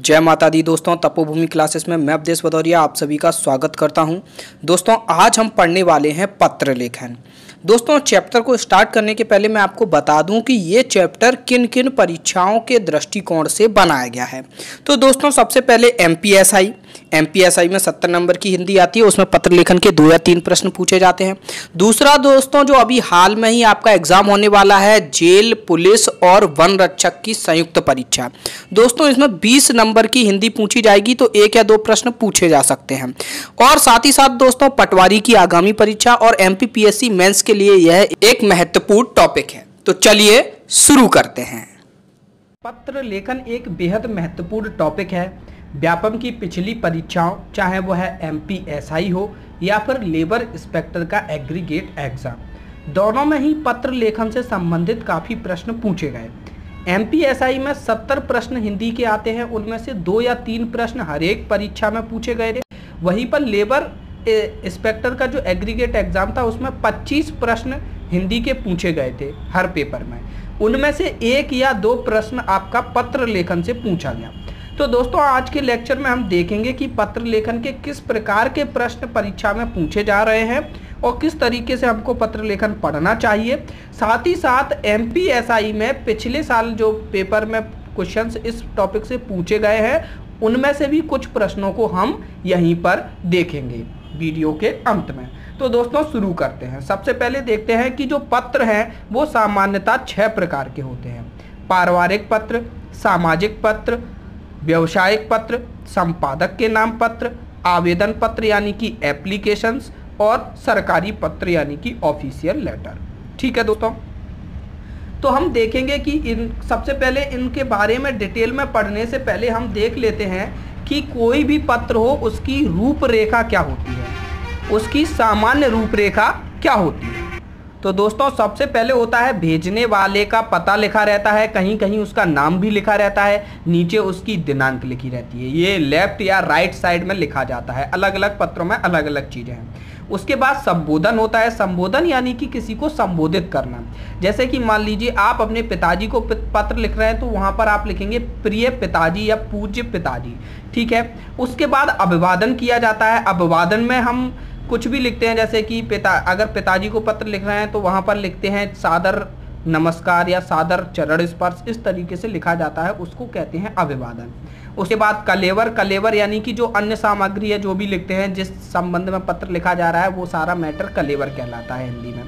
जय माता दी दोस्तों, तपोभूमि क्लासेस में मैं अवधेश भदौरिया आप सभी का स्वागत करता हूं। दोस्तों आज हम पढ़ने वाले हैं पत्र लेखन। दोस्तों चैप्टर को स्टार्ट करने के पहले मैं आपको बता दूं कि ये चैप्टर किन किन परीक्षाओं के दृष्टिकोण से बनाया गया है। तो दोस्तों सबसे पहले एमपीएसआई में 70 नंबर की हिंदी आती है, उसमें पत्र लेखन के 2 या 3 प्रश्न पूछे जाते हैं। दूसरा दोस्तों जो अभी हाल में ही आपका एग्जाम होने वाला है, जेल पुलिस और वन रक्षक की संयुक्त परीक्षा। दोस्तों इसमें 20 नंबर की हिंदी पूछी जाएगी, तो 1 या 2 प्रश्न पूछे जा सकते हैं। और साथ ही साथ दोस्तों पटवारी की आगामी परीक्षा और एमपीपीएससी मेंस के लिए यह एक महत्वपूर्ण टॉपिक है। तो चलिए शुरू करते हैं। पत्र लेखन एक बेहद महत्वपूर्ण टॉपिक है। व्यापम की पिछली परीक्षाओं, चाहे वो है एमपीएसआई हो या फिर लेबर इंस्पेक्टर का एग्रीगेट एग्जाम, दोनों में ही पत्र लेखन से संबंधित काफ़ी प्रश्न पूछे गए। एमपीएसआई में 70 प्रश्न हिंदी के आते हैं, उनमें से 2 या 3 प्रश्न हर एक परीक्षा में पूछे गए थे। वहीं पर लेबर इंस्पेक्टर का जो एग्रीगेट एग्जाम था उसमें 25 प्रश्न हिंदी के पूछे गए थे हर पेपर में। उनमें से 1 या 2 प्रश्न आपका पत्र लेखन से पूछा गया। तो दोस्तों आज के लेक्चर में हम देखेंगे कि पत्र लेखन के किस प्रकार के प्रश्न परीक्षा में पूछे जा रहे हैं और किस तरीके से हमको पत्र लेखन पढ़ना चाहिए। साथ ही साथ एमपीएसआई में पिछले साल जो पेपर में क्वेश्चंस इस टॉपिक से पूछे गए हैं, उनमें से भी कुछ प्रश्नों को हम यहीं पर देखेंगे वीडियो के अंत में। तो दोस्तों शुरू करते हैं। सबसे पहले देखते हैं कि जो पत्र हैं वो सामान्यतः 6 प्रकार के होते हैं। पारिवारिक पत्र, सामाजिक पत्र, व्यावसायिक पत्र, संपादक के नाम पत्र, आवेदन पत्र यानी कि एप्लीकेशंस और सरकारी पत्र यानी कि ऑफिशियल लेटर। ठीक है दोस्तों, तो हम देखेंगे कि इन सबसे पहले इनके बारे में डिटेल में पढ़ने से पहले हम देख लेते हैं कि कोई भी पत्र हो उसकी रूपरेखा क्या होती है, उसकी सामान्य रूपरेखा क्या होती है। तो दोस्तों सबसे पहले होता है भेजने वाले का पता लिखा रहता है, कहीं कहीं उसका नाम भी लिखा रहता है, नीचे उसकी दिनांक लिखी रहती है। ये लेफ्ट या राइट साइड में लिखा जाता है। अलग अलग पत्रों में अलग अलग चीज़ें हैं। उसके बाद संबोधन होता है। संबोधन यानी कि किसी को संबोधित करना। जैसे कि मान लीजिए आप अपने पिताजी को पत्र लिख रहे हैं तो वहाँ पर आप लिखेंगे प्रिय पिताजी या पूज्य पिताजी। ठीक है। उसके बाद अभिवादन किया जाता है। अभिवादन में हम कुछ भी लिखते हैं, जैसे कि अगर पिताजी को पत्र लिख रहे हैं तो वहाँ पर लिखते हैं सादर नमस्कार या सादर चरण स्पर्श, इस तरीके से लिखा जाता है, उसको कहते हैं अभिवादन। उसके बाद कलेवर यानी कि जो अन्य सामग्री है, जो भी लिखते हैं जिस संबंध में पत्र लिखा जा रहा है, वो सारा मैटर कलेवर कहलाता है हिंदी में।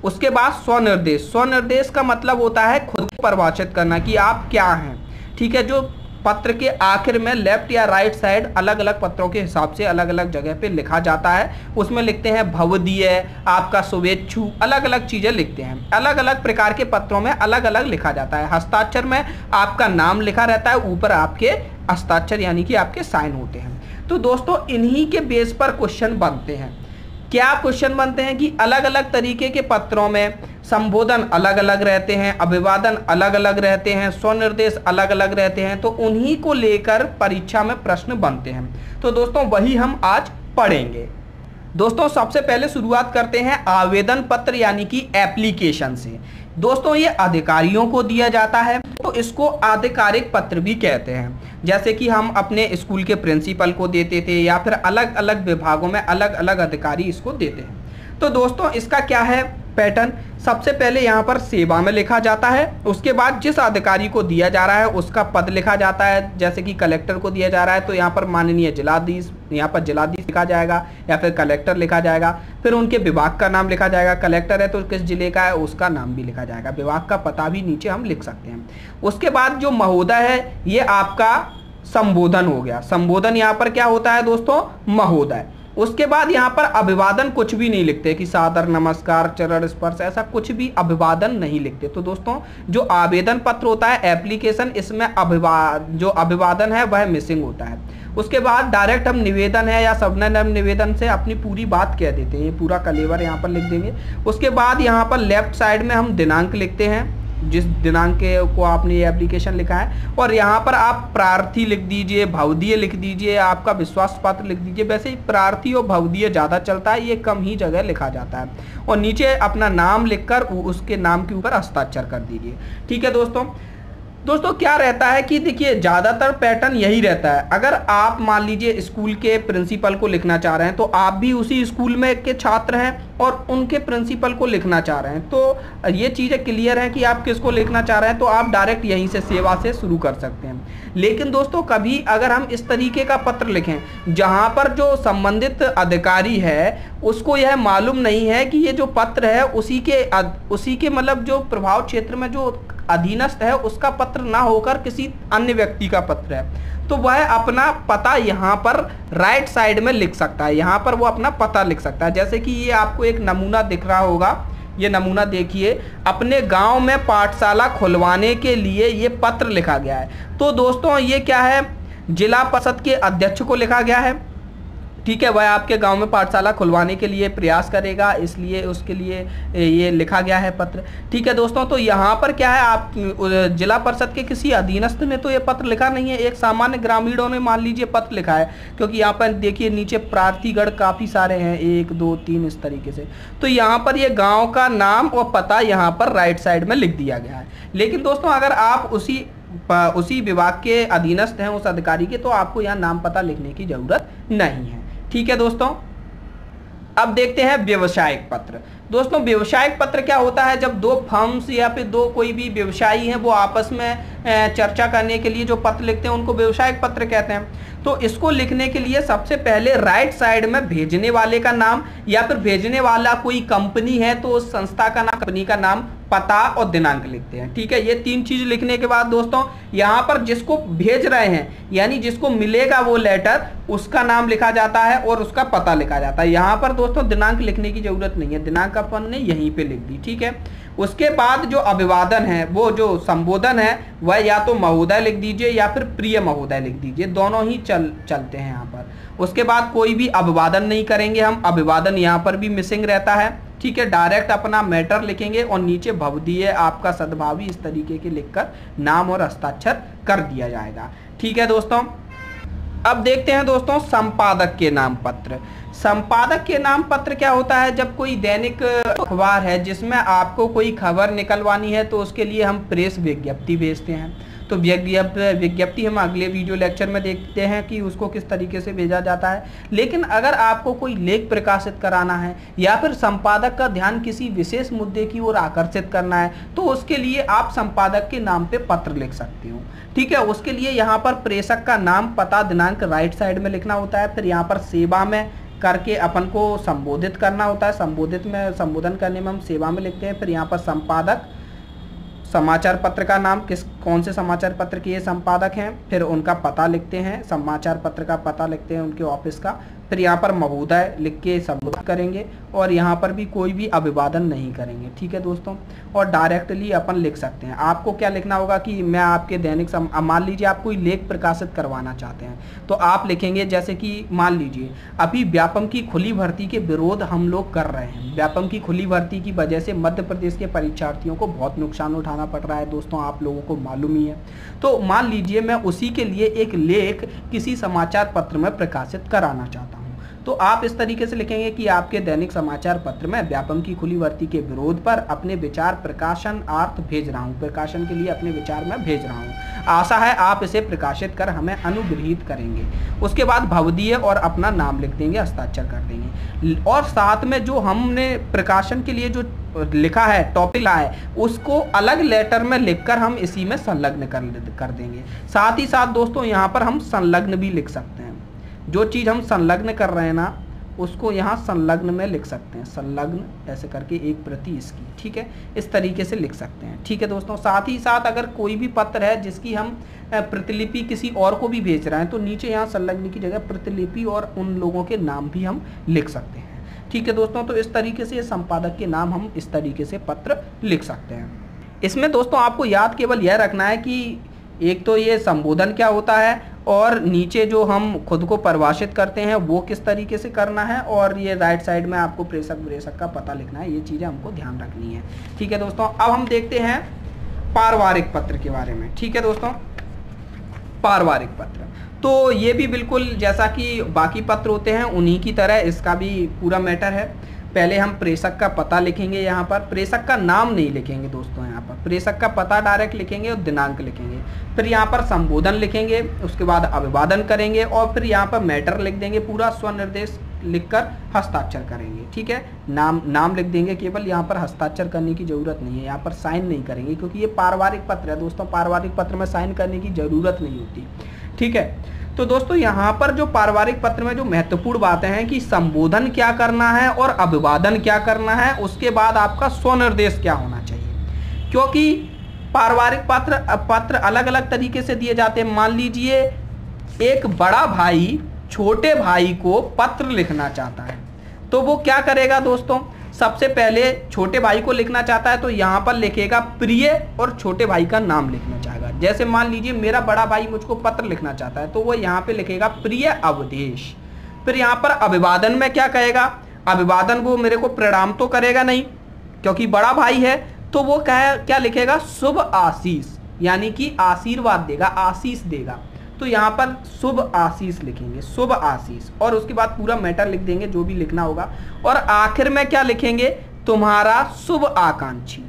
उसके बाद स्वनिर्देश का मतलब होता है खुद को परिभाषित करना कि आप क्या हैं। ठीक है। जो पत्र के आखिर में लेफ्ट या राइट साइड अलग अलग पत्रों के हिसाब से अलग अलग जगह पे लिखा जाता है, उसमें लिखते हैं भवदीय, आपका शुभेच्छु, अलग अलग चीज़ें लिखते हैं। अलग अलग प्रकार के पत्रों में अलग अलग लिखा जाता है। हस्ताक्षर में आपका नाम लिखा रहता है, ऊपर आपके हस्ताक्षर यानी कि आपके साइन होते हैं। तो दोस्तों इन्हीं के बेस पर क्वेश्चन बनते हैं। क्या क्वेश्चन बनते हैं कि अलग अलग तरीके के पत्रों में संबोधन अलग अलग रहते हैं, अभिवादन अलग अलग रहते हैं, स्वनिर्देश अलग अलग रहते हैं, तो उन्हीं को लेकर परीक्षा में प्रश्न बनते हैं। तो दोस्तों वही हम आज पढ़ेंगे। दोस्तों सबसे पहले शुरुआत करते हैं आवेदन पत्र यानी कि एप्लीकेशन से। दोस्तों ये अधिकारियों को दिया जाता है, तो इसको आधिकारिक पत्र भी कहते हैं। जैसे कि हम अपने स्कूल के प्रिंसिपल को देते थे या फिर अलग अलग विभागों में अलग अलग अधिकारी इसको देते हैं। तो दोस्तों इसका क्या है पैटर्न, सबसे पहले यहाँ पर सेवा में लिखा जाता है। उसके बाद जिस अधिकारी को दिया जा रहा है उसका पद लिखा जाता है। जैसे कि कलेक्टर को दिया जा रहा है तो यहाँ पर माननीय जिलाधीश, यहाँ पर जिलाधीश लिखा जाएगा या फिर कलेक्टर लिखा जाएगा। फिर उनके विभाग का नाम लिखा जाएगा। कलेक्टर है तो किस जिले का है उसका नाम भी लिखा जाएगा। विभाग का पता भी नीचे हम लिख सकते हैं। उसके बाद जो महोदय है ये आपका संबोधन हो गया। संबोधन यहाँ पर क्या होता है दोस्तों, महोदय। उसके बाद यहाँ पर अभिवादन कुछ भी नहीं लिखते कि सादर नमस्कार चरण स्पर्श, ऐसा कुछ भी अभिवादन नहीं लिखते। तो दोस्तों जो आवेदन पत्र होता है एप्लीकेशन, इसमें जो अभिवादन है वह मिसिंग होता है। उसके बाद डायरेक्ट हम निवेदन है या सबनेम निवेदन से अपनी पूरी बात कह देते हैं। ये पूरा कलेवर यहाँ पर लिख देंगे। उसके बाद यहाँ पर लेफ्ट साइड में हम दिनांक लिखते हैं, जिस दिनांक को आपने ये एप्लीकेशन लिखा है, और यहाँ पर आप प्रार्थी लिख दीजिए, भवदीय लिख दीजिए, आपका विश्वास पत्र लिख दीजिए। वैसे ही प्रार्थी और भवदीय ज़्यादा चलता है, ये कम ही जगह लिखा जाता है। और नीचे अपना नाम लिखकर उसके नाम के ऊपर हस्ताक्षर कर दीजिए। ठीक है दोस्तों। दोस्तों क्या रहता है कि देखिए ज़्यादातर पैटर्न यही रहता है। अगर आप मान लीजिए स्कूल के प्रिंसिपल को लिखना चाह रहे हैं तो आप भी उसी स्कूल में के छात्र हैं और उनके प्रिंसिपल को लिखना चाह रहे हैं, तो ये चीज़ें क्लियर हैं कि आप किसको लिखना चाह रहे हैं, तो आप डायरेक्ट यहीं से सेवा से शुरू कर सकते हैं। लेकिन दोस्तों कभी अगर हम इस तरीके का पत्र लिखें जहाँ पर जो संबंधित अधिकारी है उसको यह मालूम नहीं है कि ये जो पत्र है उसी के मतलब जो प्रभाव क्षेत्र में जो अधीनस्थ है उसका पत्र ना होकर किसी अन्य व्यक्ति का पत्र है, तो वह अपना पता यहाँ पर राइट साइड में लिख सकता है। यहाँ पर वो अपना पता लिख सकता है। जैसे कि ये आपको एक नमूना दिख रहा होगा, ये नमूना देखिए, अपने गांव में पाठशाला खुलवाने के लिए ये पत्र लिखा गया है। तो दोस्तों ये क्या है, जिला परिषद के अध्यक्ष को लिखा गया है, ठीक है, वह आपके गांव में पाठशाला खुलवाने के लिए प्रयास करेगा, इसलिए उसके लिए ये लिखा गया है पत्र। ठीक है दोस्तों, तो यहाँ पर क्या है, आप जिला परिषद के किसी अधीनस्थ ने तो ये पत्र लिखा नहीं है, एक सामान्य ग्रामीणों ने मान लीजिए पत्र लिखा है, क्योंकि यहाँ पर देखिए नीचे प्रार्थीगण काफ़ी सारे हैं, 1 2 3 इस तरीके से। तो यहाँ पर ये गाँव का नाम और पता यहाँ पर राइट साइड में लिख दिया गया है। लेकिन दोस्तों अगर आप उसी विभाग के अधीनस्थ हैं उस अधिकारी के, तो आपको यहाँ नाम पता लिखने की जरूरत नहीं है। ठीक है दोस्तों, अब देखते हैं व्यवसायिक पत्र। दोस्तों व्यवसायिक पत्र क्या होता है, जब दो फर्म्स या फिर दो कोई भी व्यवसायी हैं वो आपस में चर्चा करने के लिए जो पत्र लिखते हैं उनको व्यवसायिक पत्र कहते हैं। तो इसको लिखने के लिए सबसे पहले राइट साइड में भेजने वाले का नाम, या फिर भेजने वाला कोई कंपनी है तो उस संस्था का नाम, कंपनी का नाम, पता और दिनांक लिखते हैं। ठीक है, ये 3 चीज लिखने के बाद दोस्तों यहाँ पर जिसको भेज रहे हैं यानी जिसको मिलेगा वो लेटर, उसका नाम लिखा जाता है और उसका पता लिखा जाता है। यहाँ पर दोस्तों दिनांक लिखने की जरूरत नहीं है, दिनांक अपन ने यहीं पे लिख दी। ठीक है, उसके बाद जो अभिवादन है, वो जो संबोधन है वह या तो महोदय लिख दीजिए या फिर प्रिय महोदय लिख दीजिए, दोनों ही चलते हैं यहाँ पर। उसके बाद कोई भी अभिवादन नहीं करेंगे हम, अभिवादन यहाँ पर भी मिसिंग रहता है। ठीक है, डायरेक्ट अपना मैटर लिखेंगे और नीचे भवदीय आपका सद्भावी इस तरीके के लिखकर नाम और हस्ताक्षर कर दिया जाएगा। ठीक है दोस्तों, अब देखते हैं दोस्तों संपादक के नाम पत्र। संपादक के नाम पत्र क्या होता है, जब कोई दैनिक अखबार है जिसमें आपको कोई खबर निकलवानी है तो उसके लिए हम प्रेस विज्ञप्ति भेजते हैं। तो विज्ञप्ति हम अगले वीडियो लेक्चर में देखते हैं कि उसको किस तरीके से भेजा जाता है। लेकिन अगर आपको कोई लेख प्रकाशित कराना है या फिर संपादक का ध्यान किसी विशेष मुद्दे की ओर आकर्षित करना है तो उसके लिए आप संपादक के नाम पे पत्र लिख सकते हो। ठीक है, उसके लिए यहाँ पर प्रेषक का नाम, पता, दिनांक राइट साइड में लिखना होता है। फिर यहाँ पर सेवा में करके अपन को संबोधित करना होता है, संबोधन करने में हम सेवा में लिखते हैं। फिर यहाँ पर संपादक, समाचार पत्र का नाम, कौन से समाचार पत्र के ये संपादक हैं, फिर उनका पता लिखते हैं, समाचार पत्र का पता लिखते हैं उनके ऑफिस का। फिर यहाँ पर महोदय लिख के संबोधित करेंगे और यहाँ पर भी कोई भी अभिवादन नहीं करेंगे। ठीक है दोस्तों, और डायरेक्टली अपन लिख सकते हैं। आपको क्या लिखना होगा कि मैं आपके दैनिक मान लीजिए आप कोई लेख प्रकाशित करवाना चाहते हैं तो आप लिखेंगे, जैसे कि मान लीजिए अभी व्यापम की खुली भर्ती के विरोध हम लोग कर रहे हैं। व्यापम की खुली भर्ती की वजह से मध्य प्रदेश के परीक्षार्थियों को बहुत नुकसान उठाना पड़ रहा है दोस्तों, आप लोगों को मालूम ही है। तो मान लीजिए मैं उसी के लिए एक लेख किसी समाचार पत्र में प्रकाशित कराना चाहता हूँ, तो आप इस तरीके से लिखेंगे कि आपके दैनिक समाचार पत्र में व्यापम की खुली भर्ती के विरोध पर अपने विचार प्रकाशनार्थ भेज रहा हूँ, प्रकाशन के लिए अपने विचार में भेज रहा हूँ। आशा है आप इसे प्रकाशित कर हमें अनुग्रहित करेंगे। उसके बाद भवदीय और अपना नाम लिख देंगे, हस्ताक्षर कर देंगे। और साथ में जो हमने प्रकाशन के लिए जो लिखा है, टॉपिक लिखा है, उसको अलग लेटर में लिखकर हम इसी में संलग्न कर देंगे। साथ ही साथ दोस्तों यहाँ पर हम संलग्न भी लिख सकते हैं, जो चीज़ हम संलग्न कर रहे हैं ना उसको यहाँ संलग्न में लिख सकते हैं, संलग्न ऐसे करके एक प्रति इसकी। ठीक है, इस तरीके से लिख सकते हैं। ठीक है दोस्तों, साथ ही साथ अगर कोई भी पत्र है जिसकी हम प्रतिलिपि किसी और को भी भेज रहे हैं तो नीचे यहाँ संलग्न की जगह प्रतिलिपि और उन लोगों के नाम भी हम लिख सकते हैं। ठीक है दोस्तों, तो इस तरीके से संपादक के नाम हम इस तरीके से पत्र लिख सकते हैं। इसमें दोस्तों आपको याद केवल यह रखना है कि एक तो ये संबोधन क्या होता है और नीचे जो हम खुद को परिभाषित करते हैं वो किस तरीके से करना है, और ये राइट साइड में आपको प्रेषक का पता लिखना है। ये चीज़ें हमको ध्यान रखनी है। ठीक है दोस्तों, अब हम देखते हैं पारिवारिक पत्र के बारे में। ठीक है दोस्तों, पारिवारिक पत्र तो ये भी बिल्कुल जैसा कि बाकी पत्र होते हैं उन्हीं की तरह इसका भी पूरा मैटर है। पहले हम प्रेषक का पता लिखेंगे, यहाँ पर प्रेषक का नाम नहीं लिखेंगे दोस्तों, यहाँ पर प्रेषक का पता डायरेक्ट लिखेंगे और दिनांक लिखेंगे। फिर यहाँ पर संबोधन लिखेंगे, उसके बाद अभिवादन करेंगे और फिर यहाँ पर मैटर लिख देंगे, पूरा स्वनिर्देश लिखकर हस्ताक्षर करेंगे। ठीक है, नाम लिख देंगे केवल, यहाँ पर हस्ताक्षर करने की जरूरत नहीं है, यहाँ पर साइन नहीं करेंगे क्योंकि ये पारिवारिक पत्र है दोस्तों, पारिवारिक पत्र में साइन करने की जरूरत नहीं होती। ठीक है, तो दोस्तों यहाँ पर जो पारिवारिक पत्र में जो महत्वपूर्ण बातें हैं कि संबोधन क्या करना है और अभिवादन क्या करना है, उसके बाद आपका स्वनिर्देश क्या होना चाहिए, क्योंकि पारिवारिक पत्र अलग अलग तरीके से दिए जाते हैं। मान लीजिए एक बड़ा भाई छोटे भाई को पत्र लिखना चाहता है, तो वो क्या करेगा दोस्तों, सबसे पहले छोटे भाई को लिखना चाहता है तो यहाँ पर लिखेगा प्रिय और छोटे भाई का नाम लिखना चाहेगा। जैसे मान लीजिए मेरा बड़ा भाई मुझको पत्र लिखना चाहता है तो वो यहाँ पे लिखेगा प्रिय अवधेश। फिर यहाँ पर अभिवादन में क्या कहेगा, अभिवादन वो मेरे को प्रणाम तो करेगा नहीं क्योंकि बड़ा भाई है, तो वो क्या लिखेगा, शुभ आशीष, यानी कि आशीर्वाद देगा, आशीष देगा। तो यहाँ पर शुभ आशीष लिखेंगे, शुभ आशीष, और उसके बाद पूरा मैटर लिख देंगे जो भी लिखना होगा। और आखिर में क्या लिखेंगे, तुम्हारा शुभ आकांक्षी,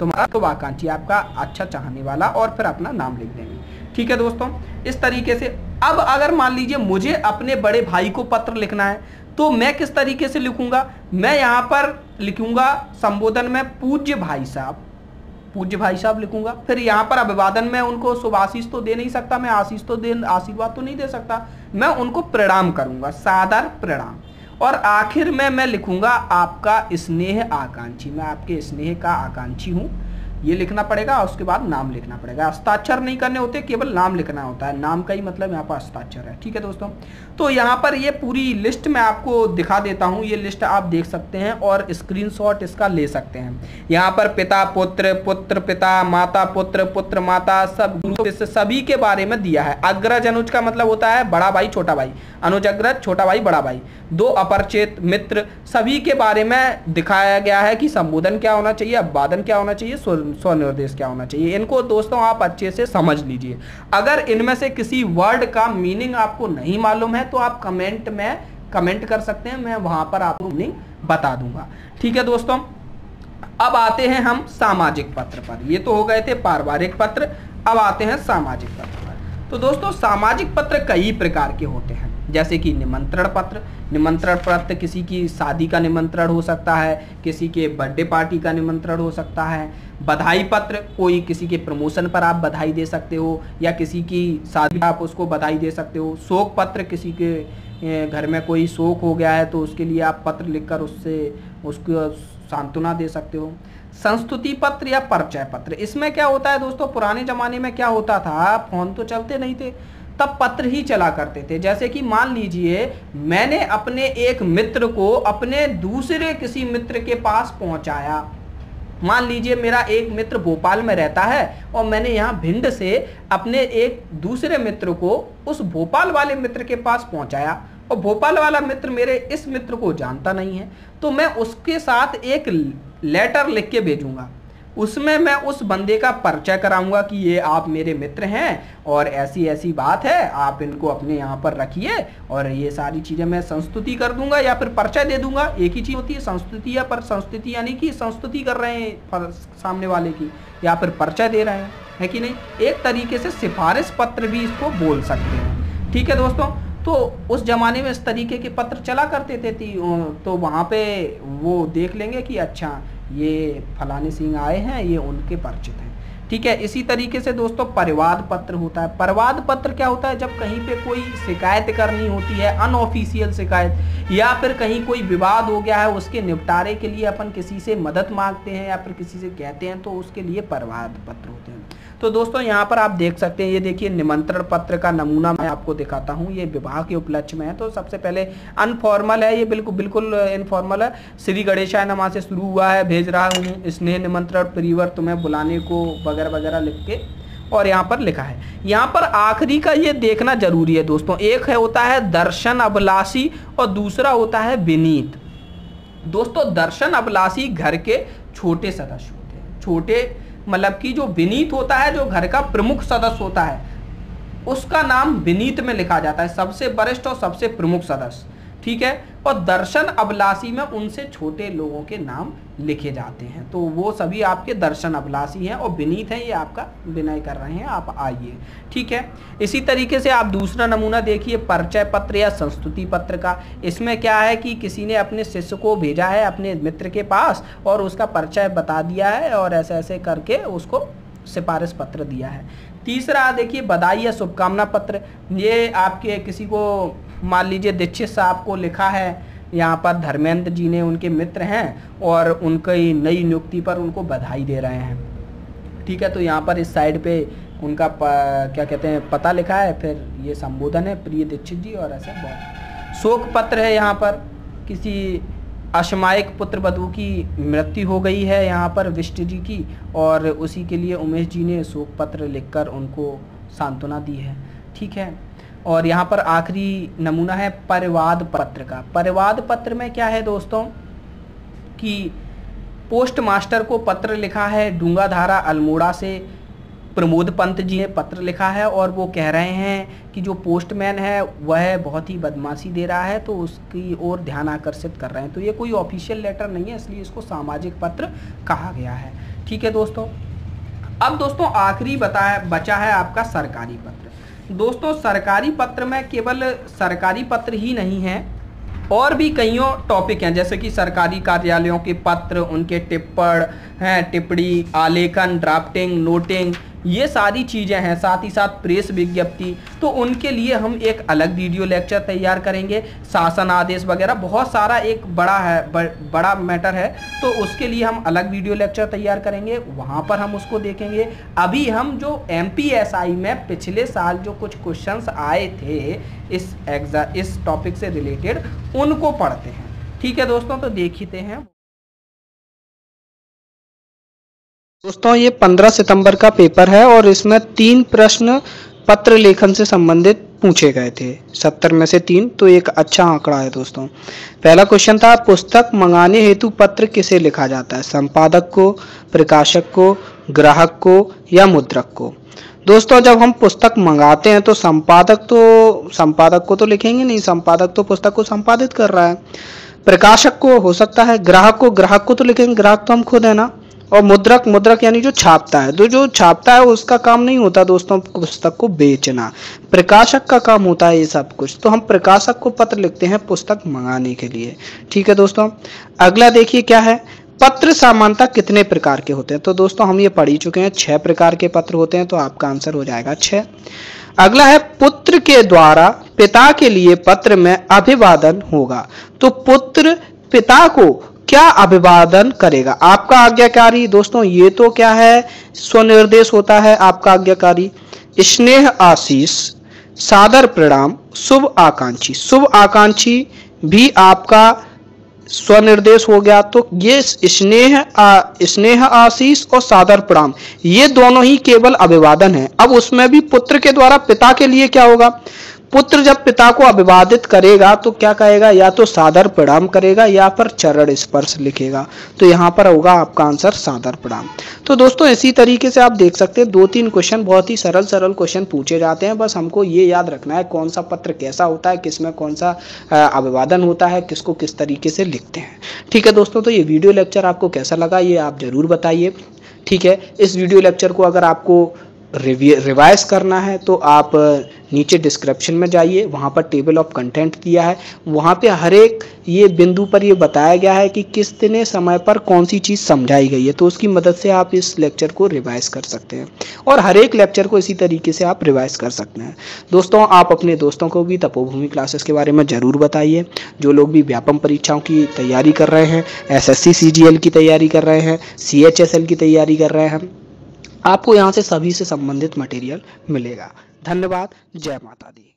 तुम्हारा शुभ आकांक्षी, आपका अच्छा चाहने वाला, और फिर अपना नाम लिख देंगे। ठीक है दोस्तों, इस तरीके से। अब अगर मान लीजिए मुझे अपने बड़े भाई को पत्र लिखना है तो मैं किस तरीके से लिखूंगा, मैं यहाँ पर लिखूंगा संबोधन में पूज्य भाई साहब, पूज्य भाई साहब लिखूंगा। फिर यहाँ पर अभिवादन में उनको शुभ आशीष तो दे नहीं सकता, मैं आशीर्वाद तो नहीं दे सकता, मैं उनको प्रणाम करूंगा, सादर प्रणाम। और आखिर में मैं लिखूंगा आपका स्नेह आकांक्षी, मैं आपके स्नेह का आकांक्षी हूँ, ये लिखना पड़ेगा। उसके बाद नाम लिखना पड़ेगा, हस्ताक्षर नहीं करने होते, केवल नाम लिखना होता है, नाम का ही मतलब यहाँ पर हस्ताक्षर है। ठीक है दोस्तों, तो यहाँ पर ये पूरी लिस्ट मैं आपको दिखा देता हूँ, ये लिस्ट आप देख सकते हैं और स्क्रीनशॉट इसका ले सकते हैं। यहाँ पर पिता पुत्र, पुत्र पिता, माता पुत्र, पुत्र माता, सब गुरु सभी के बारे में दिया है। अग्रज अनुज का मतलब होता है बड़ा भाई छोटा भाई, अनुज अग्रज, छोटा भाई बड़ा भाई, दो अपरिचित मित्र, सभी के बारे में दिखाया गया है कि संबोधन क्या होना चाहिए, अभिवादन क्या होना चाहिए, स्वनिर्देश क्या होना चाहिए। इनको दोस्तों आप अच्छे से समझ लीजिए। अगर इनमें से किसी वर्ड का मीनिंग आपको नहीं मालूम है तो आप कमेंट में कमेंट कर सकते हैं, मैं वहां पर आपको मीनिंग बता दूंगा। ठीक है दोस्तों, अब आते हैं हम सामाजिक पत्र पर। ये तो हो गए थे पारिवारिक पत्र, अब आते हैं सामाजिक पत्र पर। तो दोस्तों सामाजिक पत्र कई प्रकार के होते हैं, जैसे कि निमंत्रण पत्र। निमंत्रण पत्र किसी की शादी का निमंत्रण हो सकता है, किसी के बर्थडे पार्टी का निमंत्रण हो सकता है। बधाई पत्र, कोई किसी के प्रमोशन पर आप बधाई दे सकते हो, या किसी की शादी आप उसको बधाई दे सकते हो। शोक पत्र, किसी के घर में कोई शोक हो गया है तो उसके लिए आप पत्र लिखकर उसको सांत्वना दे सकते हो। संस्तुति पत्र या परिचय पत्र, इसमें क्या होता है दोस्तों, पुराने जमाने में क्या होता था, फोन तो चलते नहीं थे, तब पत्र ही चला करते थे। जैसे कि मान लीजिए मैंने अपने एक मित्र को अपने दूसरे किसी मित्र के पास पहुंचाया। मान लीजिए मेरा एक मित्र भोपाल में रहता है और मैंने यहाँ भिंड से अपने एक दूसरे मित्र को उस भोपाल वाले मित्र के पास पहुंचाया, और भोपाल वाला मित्र मेरे इस मित्र को जानता नहीं है, तो मैं उसके साथ एक लेटर लिख के भेजूंगा। उसमें मैं उस बंदे का परिचय कराऊंगा कि ये आप मेरे मित्र हैं और ऐसी ऐसी बात है, आप इनको अपने यहाँ पर रखिए, और ये सारी चीज़ें मैं संस्तुति कर दूंगा या फिर परिचय दे दूंगा। एक ही चीज़ होती है संस्तुति या पर संस्तुति, यानी कि संस्तुति कर रहे हैं सामने वाले की या फिर परिचय दे रहे हैं, है कि नहीं। एक तरीके से सिफारिश पत्र भी इसको बोल सकते हैं। ठीक है दोस्तों, तो उस जमाने में इस तरीके के पत्र चला करते थे, तो वहाँ पे वो देख लेंगे कि अच्छा ये फलाने सिंह आए हैं, ये उनके परिचित हैं। ठीक है, इसी तरीके से दोस्तों परिवाद पत्र होता है। परिवाद पत्र क्या होता है, जब कहीं पे कोई शिकायत करनी होती है, अनऑफिशियल शिकायत, या फिर कहीं कोई विवाद हो गया है, उसके निपटारे के लिए अपन किसी से मदद मांगते हैं या फिर किसी से कहते हैं, तो उसके लिए परिवाद पत्र होते हैं। तो दोस्तों यहाँ पर आप देख सकते हैं, ये देखिए निमंत्रण पत्र का नमूना मैं आपको दिखाता हूँ। ये विवाह के उपलक्ष्य में है, तो सबसे पहले अनफॉर्मल है, ये बिल्कुल इनफॉर्मल है। श्री गणेशाय नमः से शुरू हुआ है, भेज रहा हूँ स्नेह निमंत्रण प्रियवर तुम्हें बुलाने को, वगैरह वगैरह लिख के, और यहाँ पर लिखा है। यहाँ पर आखिरी का ये देखना जरूरी है दोस्तों, एक है होता है दर्शन अभिलाषी और दूसरा होता है विनीत। दोस्तों दर्शन अभिलाषी घर के छोटे सदस्य होते हैं, छोटे मतलब कि जो विनीत होता है, जो घर का प्रमुख सदस्य होता है, उसका नाम विनीत में लिखा जाता है, सबसे वरिष्ठ और सबसे प्रमुख सदस्य। ठीक है। और दर्शन अभिलाषी में उनसे छोटे लोगों के नाम लिखे जाते हैं, तो वो सभी आपके दर्शन अभिलाषी हैं। और विनीत है, ये आपका विनय कर रहे हैं, आप आइए, ठीक है। इसी तरीके से आप दूसरा नमूना देखिए परिचय पत्र या संस्तुति पत्र का। इसमें क्या है कि किसी ने अपने शिष्य को भेजा है अपने मित्र के पास और उसका परिचय बता दिया है और ऐसे ऐसे करके उसको सिफारिश पत्र दिया है। तीसरा देखिए बधाई या शुभकामना पत्र। ये आपके किसी को मान लीजिए दीक्षित साहब को लिखा है, यहाँ पर धर्मेंद्र जी ने, उनके मित्र हैं और उनकी नई नियुक्ति पर उनको बधाई दे रहे हैं, ठीक है। तो यहाँ पर इस साइड पे उनका क्या कहते हैं पता लिखा है, फिर ये संबोधन है प्रिय दीक्षित जी और ऐसे बहुत। शोक पत्र है, यहाँ पर किसी असामयिक पुत्र वधू की मृत्यु हो गई है यहाँ पर विष्ट जी की, और उसी के लिए उमेश जी ने शोक पत्र लिखकर उनको सांत्वना दी है, ठीक है। और यहाँ पर आखिरी नमूना है परिवाद पत्र का। परिवाद पत्र में क्या है दोस्तों कि पोस्ट मास्टर को पत्र लिखा है डूंगाधारा अल्मोड़ा से, प्रमोद पंत जी ने पत्र लिखा है और वो कह रहे हैं कि जो पोस्टमैन है वह बहुत ही बदमाशी दे रहा है, तो उसकी ओर ध्यान आकर्षित कर रहे हैं। तो ये कोई ऑफिशियल लेटर नहीं है, इसलिए इसको सामाजिक पत्र कहा गया है, ठीक है दोस्तों। अब दोस्तों आखिरी बचा है आपका सरकारी पत्र। दोस्तों सरकारी पत्र में केवल सरकारी पत्र ही नहीं है, और भी कईयों टॉपिक हैं, जैसे कि सरकारी कार्यालयों के पत्र, उनके टिप्पण हैं, टिप्पणी, आलेखन, ड्राफ्टिंग, नोटिंग, ये सारी चीज़ें हैं। साथ ही साथ प्रेस विज्ञप्ति, तो उनके लिए हम एक अलग वीडियो लेक्चर तैयार करेंगे। शासन आदेश वगैरह बहुत सारा एक बड़ा मैटर है, तो उसके लिए हम अलग वीडियो लेक्चर तैयार करेंगे, वहाँ पर हम उसको देखेंगे। अभी हम जो MPSI में पिछले साल जो कुछ क्वेश्चंस आए थे इस टॉपिक से रिलेटेड, उनको पढ़ते हैं, ठीक है दोस्तों। तो देखते हैं दोस्तों, ये 15 सितंबर का पेपर है और इसमें 3 प्रश्न पत्र लेखन से संबंधित पूछे गए थे। 70 में से 3, तो एक अच्छा आंकड़ा है दोस्तों। पहला क्वेश्चन था पुस्तक मंगाने हेतु पत्र किसे लिखा जाता है, संपादक को, प्रकाशक को, ग्राहक को या मुद्रक को। दोस्तों जब हम पुस्तक मंगाते हैं तो संपादक को तो लिखेंगे नहीं, संपादक तो पुस्तक को संपादित कर रहा है। प्रकाशक को हो सकता है, ग्राहक को तो लिखेंगे, ग्राहक तो हम खुद है ना। और मुद्रक यानी जो छापता है, तो जो छापता है उसका काम नहीं होता दोस्तों पुस्तक को बेचना, प्रकाशक का काम होता है ये सब कुछ। तो हम प्रकाशक को पत्र लिखते हैं पुस्तक मंगाने के लिए, ठीक है दोस्तों। अगला देखिए क्या है, पत्र सामान्यतः कितने प्रकार के होते हैं। तो दोस्तों हम ये पढ़ ही चुके हैं, 6 प्रकार के पत्र होते हैं, तो आपका आंसर हो जाएगा 6। अगला है पुत्र के द्वारा पिता के लिए पत्र में अभिवादन होगा। तो पुत्र पिता को क्या अभिवादन करेगा, आपका आज्ञाकारी। दोस्तों ये तो क्या है, स्वनिर्देश होता है आपका आज्ञाकारी। स्नेह आशीष, सादर प्रणाम, शुभ आकांक्षी। शुभ आकांक्षी भी आपका स्वनिर्देश हो गया। तो ये स्नेह आशीष और सादर प्रणाम, ये दोनों ही केवल अभिवादन है। अब उसमें भी पुत्र के द्वारा पिता के लिए क्या होगा, पुत्र जब पिता को अभिवादित करेगा तो क्या कहेगा, या तो सादर प्रणाम करेगा या फिर चरण स्पर्श लिखेगा। तो यहाँ पर होगा आपका आंसर सादर प्रणाम। तो दोस्तों इसी तरीके से आप देख सकते हैं 2-3 क्वेश्चन बहुत ही सरल क्वेश्चन पूछे जाते हैं। बस हमको ये याद रखना है कौन सा पत्र कैसा होता है, किसमें कौन सा अभिवादन होता है, किसको किस तरीके से लिखते हैं, ठीक है दोस्तों। तो ये वीडियो लेक्चर आपको कैसा लगा ये आप जरूर बताइए, ठीक है। इस वीडियो लेक्चर को अगर आपको रिवाइज करना है तो आप नीचे डिस्क्रिप्शन में जाइए, वहाँ पर टेबल ऑफ कंटेंट दिया है, वहाँ पे हर एक ये बिंदु पर ये बताया गया है कि कितने समय पर कौन सी चीज़ समझाई गई है। तो उसकी मदद से आप इस लेक्चर को रिवाइज कर सकते हैं और हर एक लेक्चर को इसी तरीके से आप रिवाइज कर सकते हैं। दोस्तों आप अपने दोस्तों को भी तपोभूमि क्लासेस के बारे में ज़रूर बताइए। जो लोग भी व्यापम परीक्षाओं की तैयारी कर रहे हैं, SSC CGL की तैयारी कर रहे हैं, CHSL की तैयारी कर रहे हैं, आपको यहाँ से सभी से संबंधित मटेरियल मिलेगा। धन्यवाद, जय माता दी।